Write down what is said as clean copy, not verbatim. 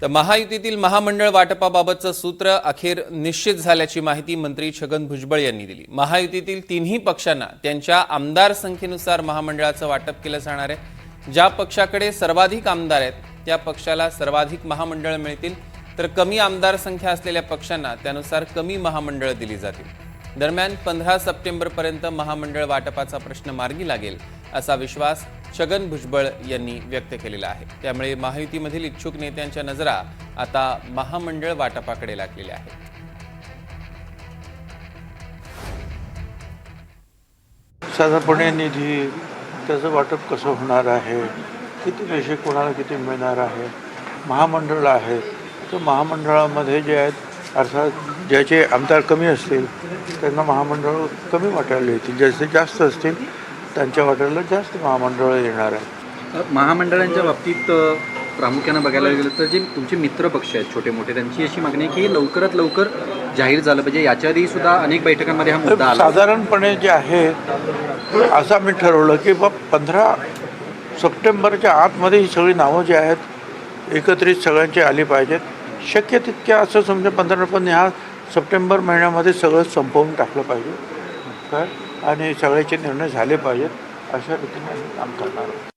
तर महायुतीतील महामंडळ वाटपाबाबतचं सूत्र अखेर निश्चित झाल्याची माहिती मंत्री छगन भुजबळ यांनी दिली। महायुतीतील तिन्ही पक्षांना त्यांच्या आमदार संख्येनुसार महामंडळाचं वाटप केलं जाणार आहे। ज्या पक्षाकडे सर्वाधिक आमदार आहेत त्या पक्षाला सर्वाधिक महामंडळ मिळतील, तर कमी आमदार संख्या असलेल्या पक्षांना त्यानुसार कमी महामंडळ दिली जातील। दरम्यान 15 सप्टेंबरपर्यंत महामंडळ वाटपाचा प्रश्न मार्गी लागेल असा विश्वास छगन भुजबळ यांनी व्यक्त केलेला आहे। त्यामुळे महायुतीमधील इच्छुक नेत्यांच्या नजरा आता महामंडळ वाटपाकडे लागलेल्या आहेत। साधारणपणे निधी त्याचं वाटप कसं होणार आहे, किती पैसे कोणाला किती मिळणार आहे, महामंडळ आहे तर महामंडळामध्ये जे आहेत अर्थात ज्याचे आमदार कमी असतील त्यांना महामंडळ कमी वाटायला येतील, ज्याचे जास्त असतील त्यांच्या वाट्याला जास्त महामंडळ येणार आहे। महामंडळांच्या बाबतीत प्रामुख्याने बघायला गेलं तर जे तुमचे मित्र पक्ष आहेत छोटे मोठे, त्यांची अशी मागणी आहे की लवकरात लवकर जाहीर झालं पाहिजे। याच्या आधी सुद्धा अनेक बैठकांमध्ये हा मुद्दा आला। साधारणपणे जे आहे असं आम्ही ठरवलं की 15 सप्टेंबरच्या आतमध्ये ही सगळी नावं जी आहेत एकत्रित सगळ्यांची आली पाहिजेत। शक्य तितक्या असं समजा 15 पण ह्या सप्टेंबर महिन्यामध्ये सगळं संपवून टाकलं पाहिजे काय, आणि सगळ्याचे निर्णय झाले पाहिजेत अशा रीतीने आम्ही काम करणार आहोत।